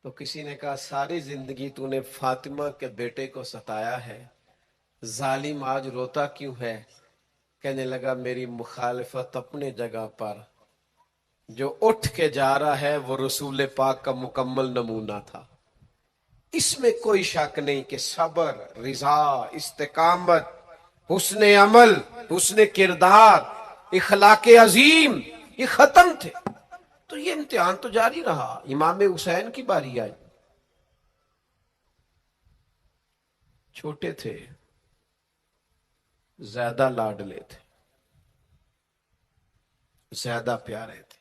تو کسی نے کہا ساری زندگی تو نے فاطمہ کے بیٹے کو ستایا ہے، ظالم آج روتا کیوں ہے؟ کہنے لگا میری مخالفت اپنے جگہ پر، جو اٹھ کے جا رہا ہے وہ رسول پاک کا مکمل نمونہ تھا۔ اس میں کوئی شک نہیں کہ صبر، رضا، استقامت، حسن عمل، حسن کردار، اخلاق عظیم یہ ختم تھے۔ تو یہ امتحان تو جاری رہا۔ امام حسین کی باری آئی، چھوٹے تھے، زیادہ لاڈلے تھے، زیادہ پیارے تھے۔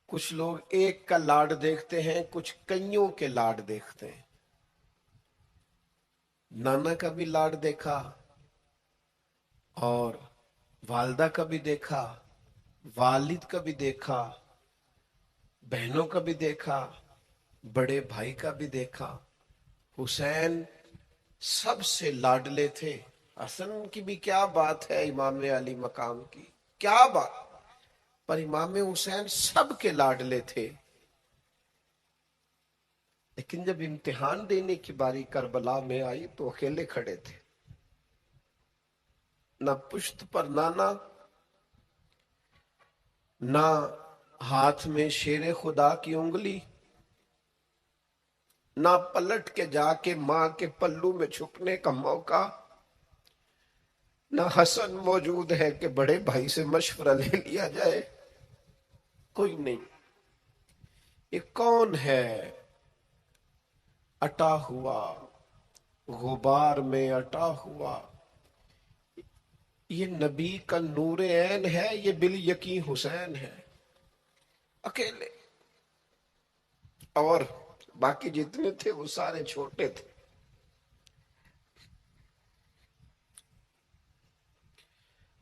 کچھ لوگ ایک کا لاڈ دیکھتے ہیں، کچھ کئیوں کے لاڈ دیکھتے ہیں۔ نانا کا بھی لاڈ دیکھا اور والدہ کا بھی دیکھا، والد کا بھی دیکھا، بہنوں کا بھی دیکھا، بڑے بھائی کا بھی دیکھا۔ حسین سب سے لاڈلے تھے۔ حسن کی بھی کیا بات ہے، امام علی مقام کی کیا بات، پر امام حسین سب کے لاڈلے تھے۔ لیکن جب امتحان دینے کی باری کربلا میں آئی تو اکیلے کھڑے تھے، نہ پشت پر نانا، نہ ہاتھ میں شیر خدا کی انگلی، نہ پلٹ کے جا کے ماں کے پلو میں چھپنے کا موقع، نہ حسن موجود ہے کہ بڑے بھائی سے مشورہ لے لیا جائے، کوئی نہیں۔ یہ کون ہے اٹا ہوا، غبار میں اٹا ہوا؟ یہ نبی کا نور عین ہے، یہ بالیقین حسین ہے، اکیلے۔ اور باقی جتنے تھے وہ سارے چھوٹے تھے۔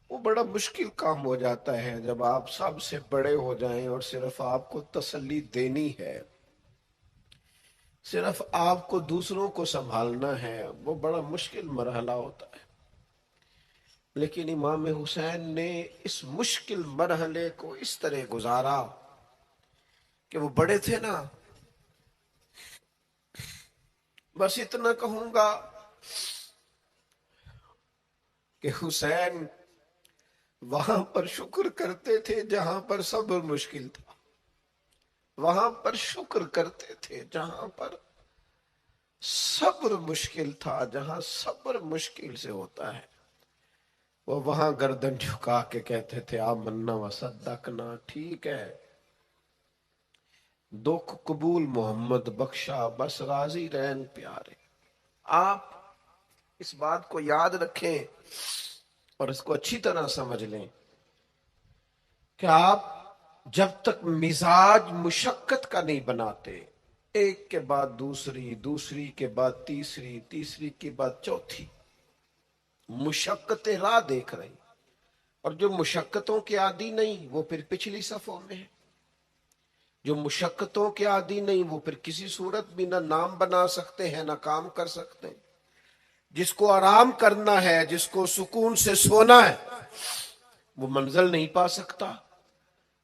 وہ بڑا مشکل کام ہو جاتا ہے جب آپ سب سے بڑے ہو جائیں اور صرف آپ کو تسلی دینی ہے، صرف آپ کو دوسروں کو سنبھالنا ہے، وہ بڑا مشکل مرحلہ ہوتا ہے۔ لیکن امام حسین نے اس مشکل مرحلے کو اس طرح گزارا کہ وہ بڑے تھے نا۔ بس اتنا کہوں گا کہ حسین وہاں پر شکر کرتے تھے جہاں پر صبر مشکل تھا، وہاں پر شکر کرتے تھے جہاں پر صبر مشکل تھا۔ جہاں صبر مشکل سے ہوتا ہے وہ وہاں گردن جھکا کے کہتے تھے آمنا وصدقنا، ٹھیک ہے، دکھ قبول محمد بخشا، بس راضی رہن پیارے۔ آپ اس بات کو یاد رکھیں اور اس کو اچھی طرح سمجھ لیں کہ آپ جب تک مزاج مشقت کا نہیں بناتے، ایک کے بعد دوسری، دوسری کے بعد تیسری، تیسری کے بعد چوتھی مشقتیں راہ دیکھ رہی، اور جو مشقتوں کے عادی نہیں وہ پھر پچھلی صفوں میں ہے، جو مشقتوں کے عادی نہیں وہ پھر کسی صورت بھی نہ نام بنا سکتے ہیں نہ کام کر سکتے ہیں۔ جس کو آرام کرنا ہے، جس کو سکون سے سونا ہے، وہ منزل نہیں پا سکتا۔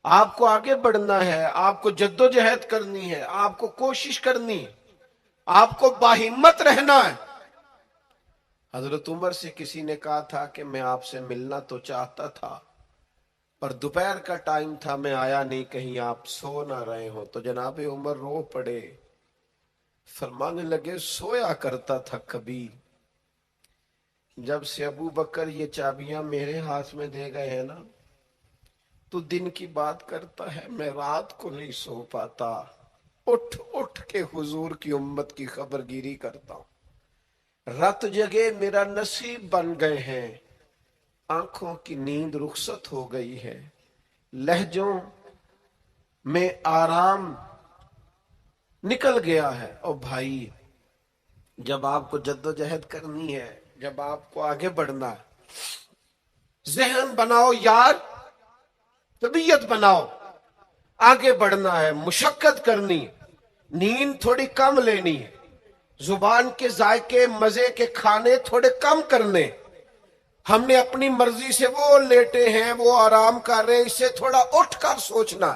آپ کو آگے بڑھنا ہے، آپ کو جد و جہد کرنی ہے، آپ کو کوشش کرنی ہے، آپ کو باہمت رہنا ہے۔ حضرت عمر سے کسی نے کہا تھا کہ میں آپ سے ملنا تو چاہتا تھا پر دوپہر کا ٹائم تھا، میں آیا نہیں، کہیں آپ سو نہ رہے ہو۔ تو جناب عمر رو پڑے، فرمانے لگے سویا کرتا تھا کبھی، جب سے ابو بکر یہ چابیاں میرے ہاتھ میں دے گئے ہیں نا، تو دن کی بات کرتا ہے، میں رات کو نہیں سو پاتا، اٹھ اٹھ کے حضور کی امت کی خبرگیری کرتا ہوں۔ رت جگے میرا نصیب بن گئے ہیں، آنکھوں کی نیند رخصت ہو گئی ہے، لہجوں میں آرام نکل گیا ہے۔ اور بھائی جب آپ کو جد و جہد کرنی ہے، جب آپ کو آگے بڑھنا ہے، ذہن بناؤ یار، طبیعت بناؤ، آگے بڑھنا ہے، مشقت کرنی ہے، نیند تھوڑی کم لینی ہے، زبان کے ذائقے مزے کے کھانے تھوڑے کم کرنے۔ ہم نے اپنی مرضی سے وہ لیٹے ہیں، وہ آرام کر رہے ہیں، اس سے تھوڑا اٹھ کر سوچنا،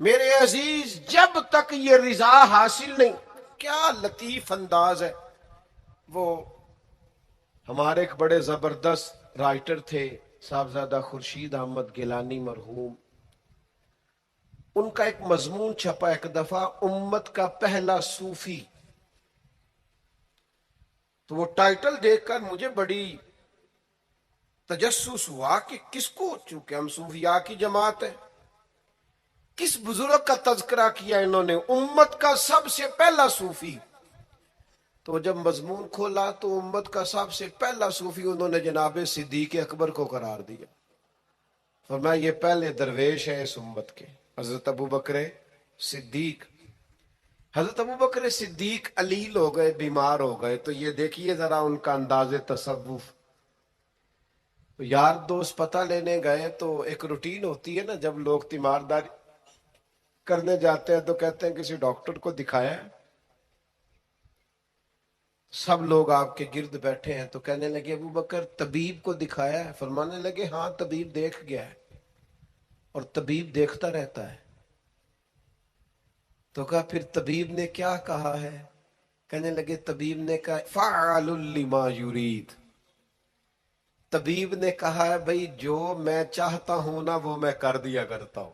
میرے عزیز جب تک یہ رضا حاصل نہیں، کیا لطیف انداز ہے. وہ ہمارے ایک بڑے زبردست رائٹر تھے صاحبزادہ خورشید احمد گیلانی مرحوم، ان کا ایک مضمون چھپا ایک دفعہ، امت کا پہلا صوفی. تو وہ ٹائٹل دیکھ کر مجھے بڑی تجسس ہوا کہ کس کو، چونکہ ہم صوفیاء کی جماعت ہے، کس بزرگ کا تذکرہ کیا انہوں نے، امت کا سب سے پہلا صوفی. تو جب مضمون کھولا تو امت کا سب سے پہلا صوفی انہوں نے جناب صدیق اکبر کو قرار دیا. فرمایا یہ پہلے درویش ہیں اس امت کے، حضرت ابو بکر صدیق. حضرت ابو بکر صدیق علیل ہو گئے، بیمار ہو گئے. تو یہ دیکھیے ذرا ان کا انداز تصوف. یار دوست پتہ لینے گئے تو ایک روٹین ہوتی ہے نا، جب لوگ تیمارداری کرنے جاتے ہیں تو کہتے ہیں کسی ڈاکٹر کو دکھایا ہے. سب لوگ آپ کے گرد بیٹھے ہیں تو کہنے لگے ابو بکر طبیب کو دکھایا ہے؟ فرمانے لگے ہاں طبیب دیکھ گیا ہے، اور طبیب دیکھتا رہتا ہے. تو کہا پھر طبیب نے کیا کہا ہے؟ کہنے لگے طبیب نے کہا فعال لما یرید. طبیب نے کہا ہے بھئی جو میں چاہتا ہوں نا وہ میں کر دیا کرتا ہوں،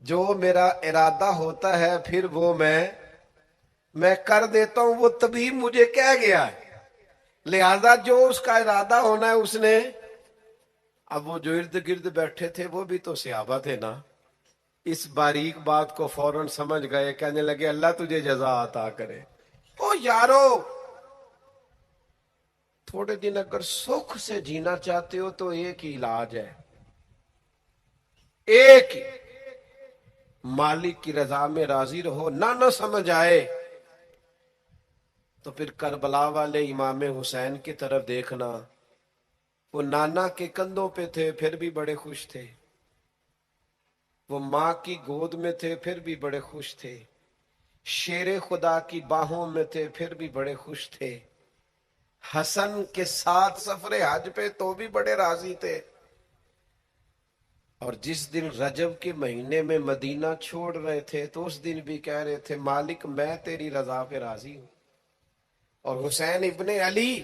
جو میرا ارادہ ہوتا ہے پھر وہ میں کر دیتا ہوں. وہ طبیب مجھے کہہ گیا ہے، لہذا جو اس کا ارادہ ہونا ہے اس نے. اب وہ جو ارد گرد بیٹھے تھے وہ بھی تو صحابہ تھے نا، اس باریک بات کو فوراً سمجھ گئے. کہنے لگے اللہ تجھے جزا عطا کرے. او یارو، تھوڑے دن اگر سکھ سے جینا چاہتے ہو تو ایک ہی علاج ہے، ایک ہی، مالک کی رضا میں راضی رہو. نہ سمجھ آئے تو پھر کربلا والے امام حسین کی طرف دیکھنا. وہ نانا کے کندھوں پہ تھے پھر بھی بڑے خوش تھے، وہ ماں کی گود میں تھے پھر بھی بڑے خوش تھے، شیر خدا کی باہوں میں تھے پھر بھی بڑے خوش تھے، حسن کے ساتھ سفر حج پہ تو بھی بڑے راضی تھے. اور جس دن رجب کے مہینے میں مدینہ چھوڑ رہے تھے تو اس دن بھی کہہ رہے تھے مالک میں تیری رضا پہ راضی ہوں. اور حسین ابن علی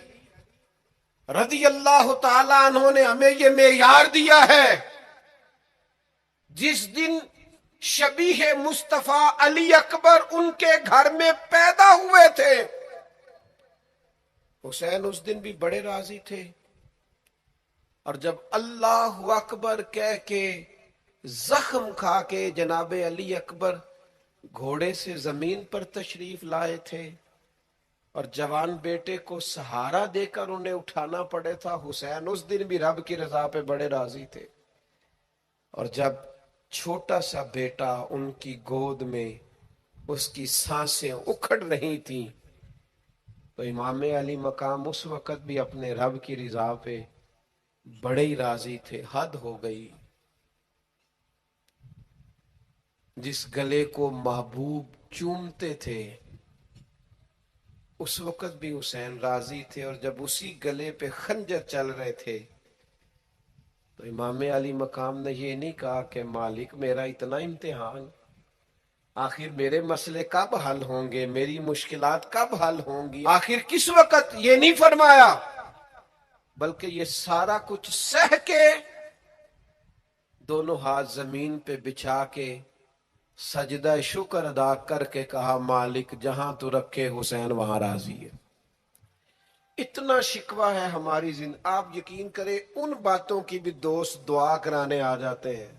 رضی اللہ تعالیٰ عنہ نے ہمیں یہ معیار دیا ہے. جس دن شبیہ مصطفیٰ علی اکبر ان کے گھر میں پیدا ہوئے تھے، حسین اس دن بھی بڑے راضی تھے. اور جب اللہ اکبر کہہ کے زخم کھا کے جناب علی اکبر گھوڑے سے زمین پر تشریف لائے تھے اور جوان بیٹے کو سہارا دے کر انہیں اٹھانا پڑے تھا، حسین اس دن بھی رب کی رضا پہ بڑے راضی تھے. اور جب چھوٹا سا بیٹا ان کی گود میں اس کی سانسیں اکھڑ رہی تھیں تو امام علی مقام اس وقت بھی اپنے رب کی رضا پہ بڑے ہی راضی تھے. حد ہو گئی. جس گلے کو محبوب چومتے تھے اس وقت بھی حسین راضی تھے، اور جب اسی گلے پہ خنجر چل رہے تھے تو امام علی مقام نے یہ نہیں کہا کہ مالک میرا اتنا امتحان، آخر میرے مسئلے کب حل ہوں گے، میری مشکلات کب حل ہوں گی، آخر کس وقت، یہ نہیں فرمایا، بلکہ یہ سارا کچھ سہ کے دونوں ہاتھ زمین پہ بچھا کے سجدہ شکر ادا کر کے کہا مالک جہاں تو رکھے حسین وہاں راضی ہے. اتنا شکوہ ہے ہماری زندگی. آپ یقین کریں ان باتوں کی بھی دوست دعا کرانے آ جاتے ہیں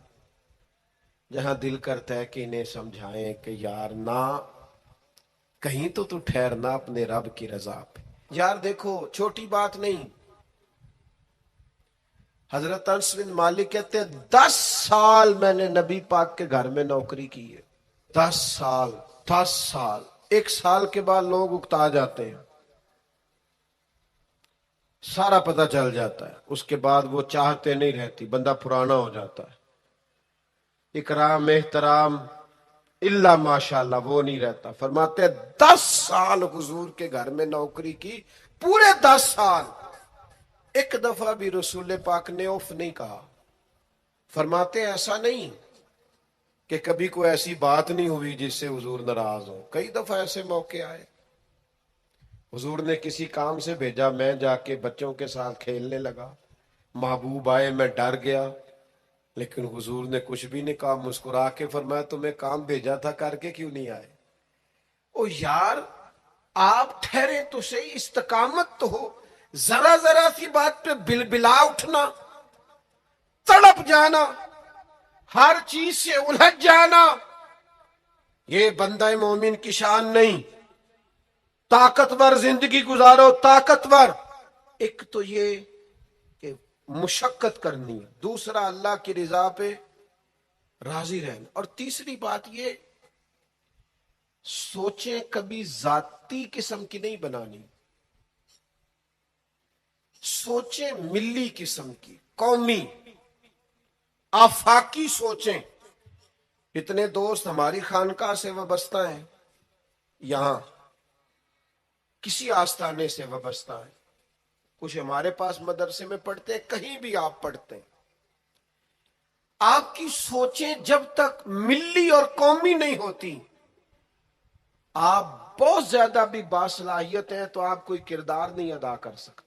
جہاں دل کرتا ہے کہ انہیں سمجھائیں کہ یار نہ کہیں تو ٹھہرنا اپنے رب کی رضا پہ. یار دیکھو چھوٹی بات نہیں. حضرت انس بن مالک کہتے ہیں 10 سال میں نے نبی پاک کے گھر میں نوکری کی ہے. 10 سال، 10 سال. 1 سال کے بعد لوگ اکتا جاتے ہیں، سارا پتہ چل جاتا ہے، اس کے بعد وہ چاہتے نہیں رہتی، بندہ پرانا ہو جاتا ہے. اکرام احترام اللہ ماشاءاللہ وہ نہیں رہتا. فرماتے ہیں 10 سال حضور کے گھر میں نوکری کی، پورے 10 سال. ایک دفعہ بھی رسول پاک نے اوف نہیں کہا. فرماتے ہیں ایسا نہیں، کہ کبھی کوئی ایسی بات نہیں ہوئی جس سے حضور ناراض ہو. کئی دفعہ ایسے موقع آئے، حضور نے کسی کام سے بھیجا، میں جا کے بچوں کے ساتھ کھیلنے لگا، محبوب آئے، میں ڈر گیا، لیکن حضور نے کچھ بھی نہیں کہا، مسکرا کے فرمایا تمہیں کام بھیجا تھا، کر کے کیوں نہیں آئے؟ او یار، آپ ٹھہرے تو صحیح، استقامت تو ہو. ذرا ذرا سی بات پہ بلبلا اٹھنا، تڑپ جانا، ہر چیز سے الجھ جانا، یہ بندہ مومن کی شان نہیں. طاقتور زندگی گزارو، طاقتور. ایک تو یہ کہ مشقت کرنی ہے، دوسرا اللہ کی رضا پہ راضی رہنا، اور تیسری بات یہ سوچیں کبھی ذاتی قسم کی نہیں بنانی، سوچیں ملی قسم کی، قومی، آفاقی سوچیں. اتنے دوست ہماری خانقاہ سے وابستہ ہیں، یہاں کسی آستانے سے وابستہ ہیں، کچھ ہمارے پاس مدرسے میں پڑھتے ہیں، کہیں بھی آپ پڑھتے ہیں. آپ کی سوچیں جب تک ملی اور قومی نہیں ہوتی، آپ بہت زیادہ بھی باصلاحیت ہیں تو آپ کوئی کردار نہیں ادا کر سکتے.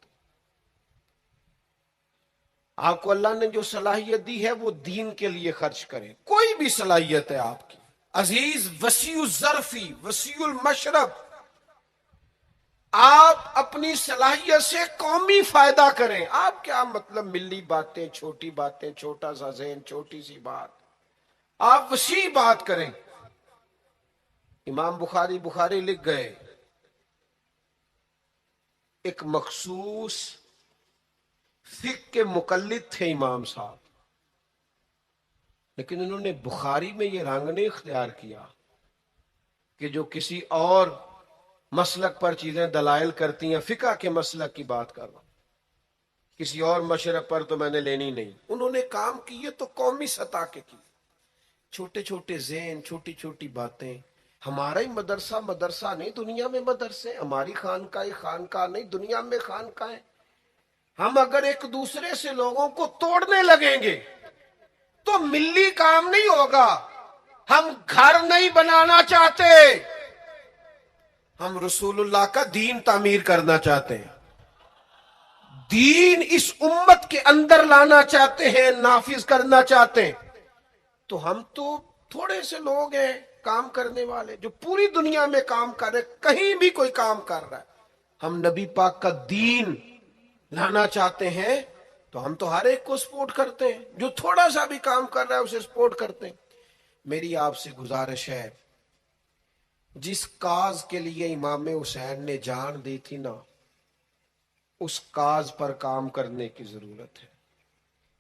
آپ کو اللہ نے جو صلاحیت دی ہے وہ دین کے لیے خرچ کریں. کوئی بھی صلاحیت ہے آپ کی، عزیز وسیع الظرفی وسیع المشرب، آپ اپنی صلاحیت سے قومی فائدہ کریں. آپ کیا مطلب ملی باتیں، چھوٹی باتیں، چھوٹا سا ذہن، چھوٹی سی بات، آپ وسیع بات کریں. امام بخاری لکھ گئے، ایک مخصوص فقہ کے مقلد تھے امام صاحب، لیکن انہوں نے بخاری میں یہ رنگ نہیں اختیار کیا کہ جو کسی اور مسلک پر چیزیں دلائل کرتی ہیں، فقہ کے مسلک کی بات کر رہا ہوں، کسی اور مشرق پر تو میں نے لینی نہیں. انہوں نے کام کیے تو قومی سطح کے کی، چھوٹے چھوٹے ذہن، چھوٹی چھوٹی باتیں. ہمارا ہی مدرسہ نہیں، دنیا میں مدرسے، ہماری خانقاہ نہیں، دنیا میں خانقاہ. ہم اگر ایک دوسرے سے لوگوں کو توڑنے لگیں گے تو ملی کام نہیں ہوگا. ہم گھر نہیں بنانا چاہتے، ہم رسول اللہ کا دین تعمیر کرنا چاہتے ہیں، دین اس امت کے اندر لانا چاہتے ہیں، نافذ کرنا چاہتے ہیں. تو ہم تو تھوڑے سے لوگ ہیں کام کرنے والے جو پوری دنیا میں کام کر رہے، کہیں بھی کوئی کام کر رہا ہے. ہم نبی پاک کا دین لانا چاہتے ہیں تو ہم تو ہر ایک کو سپورٹ کرتے ہیں، جو تھوڑا سا بھی کام کر رہا ہے اسے سپورٹ کرتے ہیں. میری آپ سے گزارش ہے، جس کاز کے لیے امام حسین نے جان دی تھی نا، اس کاز پر کام کرنے کی ضرورت ہے.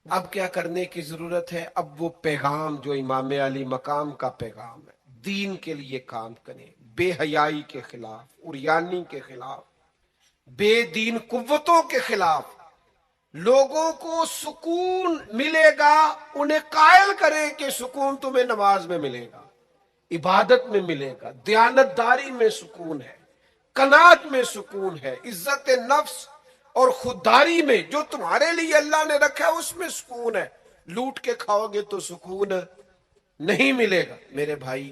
اب کیا کرنے کی ضرورت ہے؟ اب وہ پیغام جو امام علی مقام کا پیغام ہے، دین کے لیے کام کریں، بے حیائی کے خلاف، عریانی کے خلاف، بے دین قوتوں کے خلاف. لوگوں کو سکون ملے گا، انہیں قائل کریں کہ سکون تمہیں نماز میں ملے گا، عبادت میں ملے گا، دیانتداری میں سکون ہے، قناعت میں سکون ہے، عزت نفس اور خودداری میں جو تمہارے لیے اللہ نے رکھا ہے اس میں سکون ہے. لوٹ کے کھاؤ گے تو سکون نہیں ملے گا. میرے بھائی،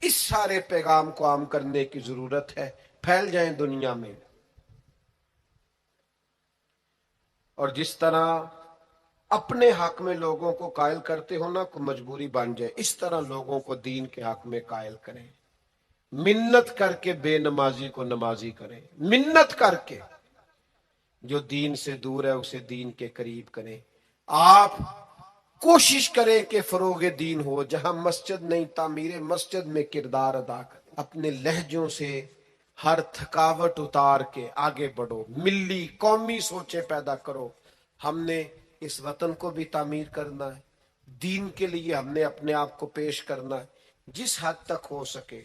اس سارے پیغام کو عام کرنے کی ضرورت ہے. پھیل جائیں دنیا میں، اور جس طرح اپنے حق میں لوگوں کو قائل کرتے ہو نا، کو مجبوری بن جائے، اس طرح لوگوں کو دین کے حق میں قائل کریں. منت کر کے بے نمازی کو نمازی کریں، منت کر کے. جو دین سے دور ہے اسے دین کے قریب کریں. آپ کوشش کریں کہ فروغ دین ہو. جہاں مسجد نہیں، تعمیر مسجد میں کردار ادا کریں. اپنے لہجوں سے ہر تھکاوٹ اتار کے آگے بڑھو، ملی قومی سوچیں پیدا کرو. ہم نے اس وطن کو بھی تعمیر کرنا ہے، دین کے لیے ہم نے اپنے آپ کو پیش کرنا ہے جس حد تک ہو سکے.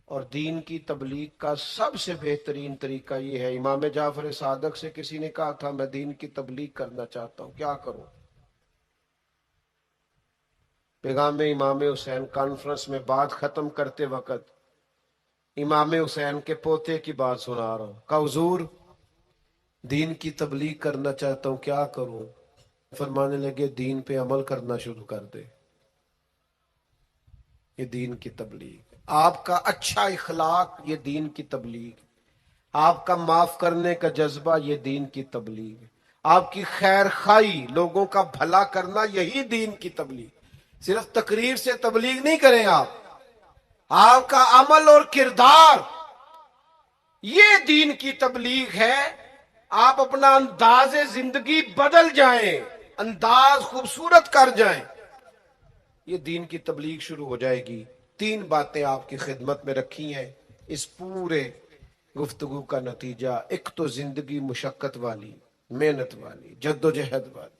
اور دین کی تبلیغ کا سب سے بہترین طریقہ یہ ہے. امام جعفر صادق سے کسی نے کہا تھا میں دین کی تبلیغ کرنا چاہتا ہوں، کیا کروں؟ پیغام امام حسین کانفرنس میں بات ختم کرتے وقت امام حسین کے پوتے کی بات سنا رہا ہوں. کہا حضور دین کی تبلیغ کرنا چاہتا ہوں، کیا کروں؟ فرمانے لگے دین پہ عمل کرنا شروع کر دے. یہ دین کی تبلیغ، آپ کا اچھا اخلاق یہ دین کی تبلیغ، آپ کا معاف کرنے کا جذبہ یہ دین کی تبلیغ، آپ کی خیر خواہی لوگوں کا بھلا کرنا یہی دین کی تبلیغ۔ صرف تقریر سے تبلیغ نہیں کریں آپ کا عمل اور کردار یہ دین کی تبلیغ ہے۔ آپ اپنا انداز زندگی بدل جائیں، انداز خوبصورت کر جائیں، یہ دین کی تبلیغ شروع ہو جائے گی۔ 3 باتیں آپ کی خدمت میں رکھی ہیں اس پورے گفتگو کا نتیجہ۔ ایک تو زندگی مشقت والی، محنت والی، جد و جہد والی۔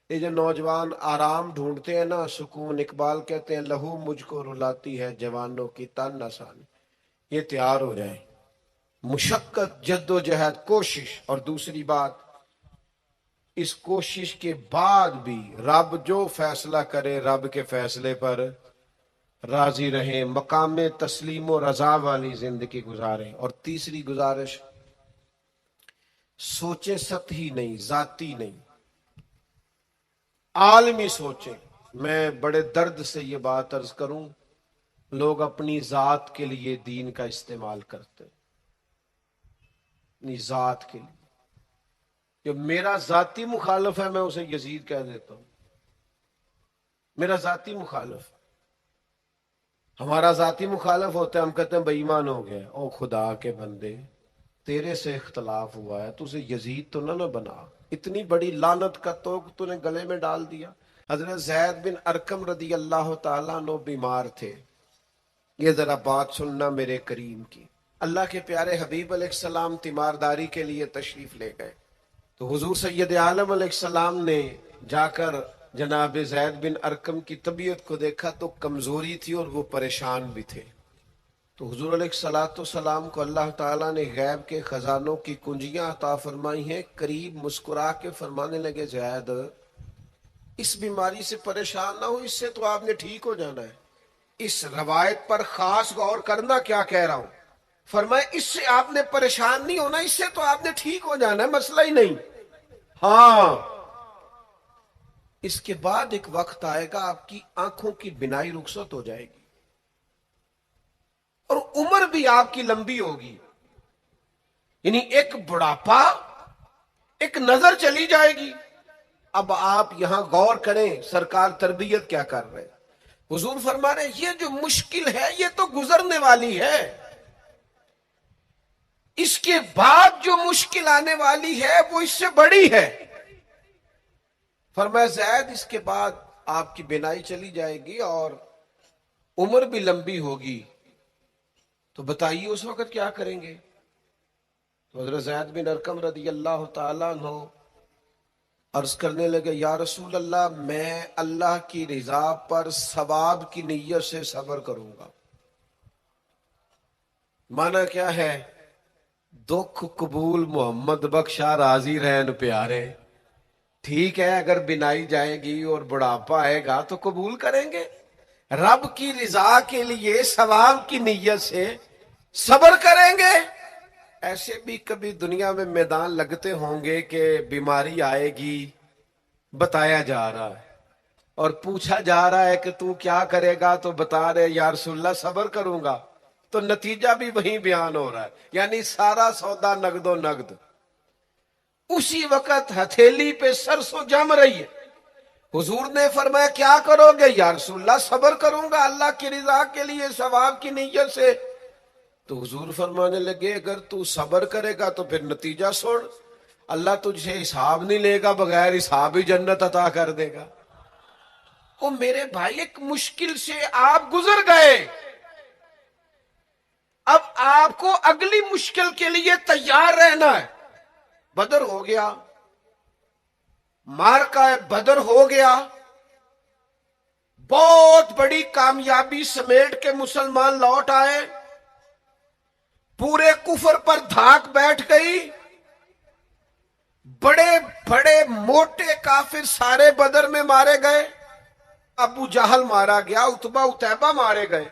یہ جو نوجوان آرام ڈھونڈتے ہیں نا، سکون، اقبال کہتے ہیں لہو مجھ کو رلاتی ہے جوانوں کی تن آسانی، یہ تیار ہو جائیں۔ مشقت، جد و جہد، کوشش۔ اور دوسری بات، اس کوشش کے بعد بھی رب جو فیصلہ کرے رب کے فیصلے پر راضی رہیں، مقام تسلیم و رضا والی زندگی گزاریں۔ اور تیسری گزارش، سوچیں سطحی نہیں، ذاتی نہیں، عالمی سوچیں۔ میں بڑے درد سے یہ بات عرض کروں، لوگ اپنی ذات کے لیے دین کا استعمال کرتے، اپنی ذات کے لیے۔ جو میرا ذاتی مخالف ہے میں اسے یزید کہہ دیتا ہوں، میرا ذاتی مخالف۔ ہمارا ذاتی مخالف ہوتا ہے، ہم کہتے ہیں بے ایمان ہو گیا۔ او خدا کے بندے، تیرے سے اختلاف ہوا ہے، تو اسے یزید تو نہ بنا، اتنی بڑی لعنت کا توق تو نے گلے میں ڈال دیا۔ حضرت زید بن ارقم رضی اللہ تعالیٰ عنہ بیمار تھے۔ یہ ذرا بات سننا میرے کریم کی۔ اللہ کے پیارے حبیب علیہ السلام تیمارداری کے لیے تشریف لے گئے، تو حضور سید عالم علیہ السلام نے جا کر جناب زید بن ارقم کی طبیعت کو دیکھا تو کمزوری تھی اور وہ پریشان بھی تھے۔ تو حضور علیہ الصلوۃ والسلام کو اللہ تعالیٰ نے غیب کے خزانوں کی کنجیاں عطا فرمائی ہیں۔ قریب مسکرا کے فرمانے لگے زید، اس بیماری سے پریشان نہ ہو، اس سے تو آپ نے ٹھیک ہو جانا ہے۔ اس روایت پر خاص غور کرنا کیا کہہ رہا ہوں۔ فرمائے اس سے آپ نے پریشان نہیں ہونا، اس سے تو آپ نے ٹھیک ہو جانا ہے، مسئلہ ہی نہیں۔ ہاں، اس کے بعد ایک وقت آئے گا آپ کی آنکھوں کی بینائی رخصت ہو جائے گی اور عمر بھی آپ کی لمبی ہوگی، یعنی ایک بڑھاپا، ایک نظر چلی جائے گی۔ اب آپ یہاں غور کریں سرکار تربیت کیا کر رہے۔ حضور فرما رہے یہ جو مشکل ہے یہ تو گزرنے والی ہے، اس کے بعد جو مشکل آنے والی ہے وہ اس سے بڑی ہے۔ فرمایا زید اس کے بعد آپ کی بینائی چلی جائے گی اور عمر بھی لمبی ہوگی، تو بتائیے اس وقت کیا کریں گے۔ تو حضرت زید بن ارقم رضی اللہ تعالیٰ عنہ عرض کرنے لگے یا رسول اللہ، میں اللہ کی رضا پر ثواب کی نیت سے صبر کروں گا۔ معنی کیا ہے؟ دکھ قبول محمد بخشا راضی رہن پیارے۔ ٹھیک ہے، اگر بینائی جائے گی اور بڑھاپا آئے گا تو قبول کریں گے، رب کی رضا کے لیے ثواب کی نیت سے صبر کریں گے۔ ایسے بھی کبھی دنیا میں میدان لگتے ہوں گے کہ بیماری آئے گی، بتایا جا رہا ہے اور پوچھا جا رہا ہے کہ تو کیا کرے گا، تو بتا رہے یا رسول اللہ صبر کروں گا، تو نتیجہ بھی وہیں بیان ہو رہا ہے، یعنی سارا سودا نقد و نقد۔ اسی وقت ہتھیلی پہ سرسوں جم رہی ہے۔ حضور نے فرمایا کیا کرو گے؟ یا رسول اللہ صبر کروں گا اللہ کی رضا کے لیے ثواب کی نیت سے۔ تو حضور فرمانے لگے اگر تو صبر کرے گا تو پھر نتیجہ سن، اللہ تجھے حساب نہیں لے گا، بغیر حساب ہی جنت عطا کر دے گا۔ او میرے بھائی، ایک مشکل سے آپ گزر گئے، اب آپ کو اگلی مشکل کے لیے تیار رہنا ہے۔ بدر ہو گیا، معرکہ بدر ہو گیا، بہت بڑی کامیابی سمیٹ کے مسلمان لوٹ آئے، پورے کفر پر دھاک بیٹھ گئی، بڑے بڑے موٹے کافر سارے بدر میں مارے گئے، ابو جہل مارا گیا، عتبہ عتیبہ مارے گئے،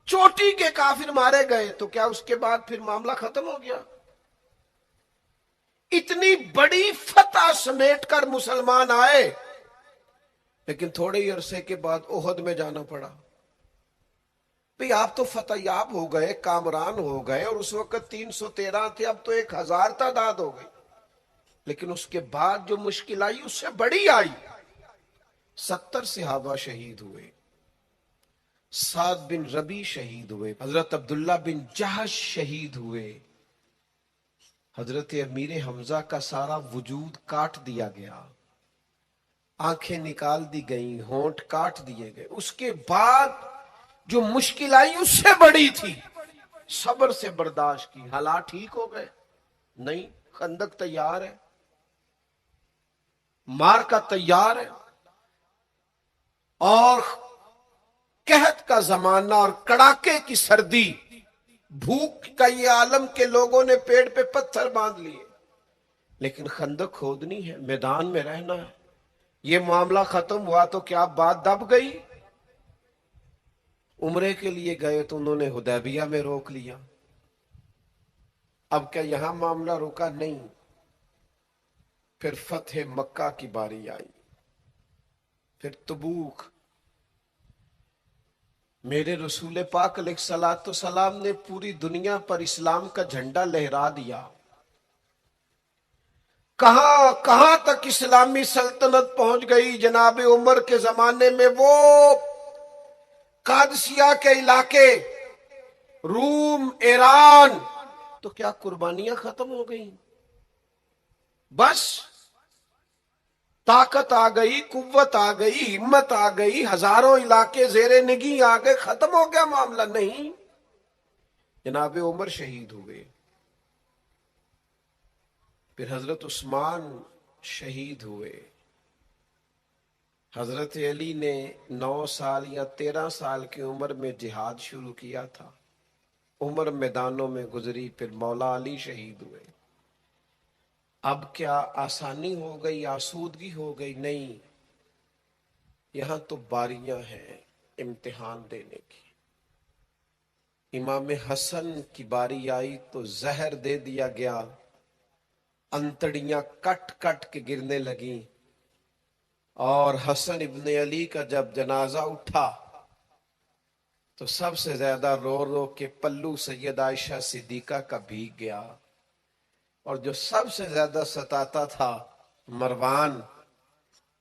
چوٹی کے کافر مارے گئے، تو کیا اس کے بعد پھر معاملہ ختم ہو گیا؟ اتنی بڑی فتح سمیٹ کر مسلمان آئے، لیکن تھوڑے ہی عرصے کے بعد احد میں جانا پڑا۔ بھئی آپ تو فتح یاب ہو گئے، کامران ہو گئے، اور اس وقت 313 تھے، اب تو 1000 تعداد ہو گئی، لیکن اس کے بعد جو مشکل آئی اس سے بڑی آئی۔ 70 صحابہ شہید ہوئے، سعد بن ربی شہید ہوئے، حضرت عبداللہ بن جہش شہید ہوئے، حضرت امیر حمزہ کا سارا وجود کاٹ دیا گیا، آنکھیں نکال دی گئیں، ہونٹ کاٹ دیے گئے۔ اس کے بعد جو مشکل آئی اس سے بڑی تھی، صبر سے برداشت کی۔ حالات ٹھیک ہو گئے؟ نہیں، خندق تیار ہے، مار کا تیار ہے، اور قحط کا زمانہ اور کڑاکے کی سردی، بھوک کا یہ عالم کے لوگوں نے پیڑ پہ پتھر باندھ لیے، لیکن خندق کھودنی ہے، میدان میں رہنا ہے۔ یہ معاملہ ختم ہوا تو کیا بات دب گئی؟ عمرے کے لیے گئے تو انہوں نے حدیبیہ میں روک لیا۔ اب کیا یہاں معاملہ رکا؟ نہیں، پھر فتح مکہ کی باری آئی، پھر تبوک۔ میرے رسول پاک علیہ الصلوۃ والسلام نے پوری دنیا پر اسلام کا جھنڈا لہرا دیا۔ کہاں کہاں تک اسلامی سلطنت پہنچ گئی؟ جناب عمر کے زمانے میں وہ قادسیہ کے علاقے، روم، ایران، تو کیا قربانیاں ختم ہو گئیں؟ بس طاقت آ گئی، قوت آ گئی، ہمت آ گئی، ہزاروں علاقے زیر نگیں آ گئے، ختم ہو گیا معاملہ؟ نہیں، جناب عمر شہید ہوئے، پھر حضرت عثمان شہید ہوئے، حضرت علی نے 9 سال یا 13 سال کی عمر میں جہاد شروع کیا تھا، عمر میدانوں میں گزری، پھر مولا علی شہید ہوئے۔ اب کیا آسانی ہو گئی، آسودگی ہو گئی؟ نہیں، یہاں تو باریاں ہیں امتحان دینے کی۔ امام حسن کی باری آئی تو زہر دے دیا گیا، انتڑیاں کٹ کٹ کے گرنے لگیں، اور حسن ابن علی کا جب جنازہ اٹھا تو سب سے زیادہ رو رو کے پلو سید عائشہ صدیقہ کا بھیگ گیا، اور جو سب سے زیادہ ستاتا تھا مروان،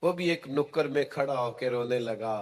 وہ بھی ایک نکر میں کھڑا ہو کے رونے لگا۔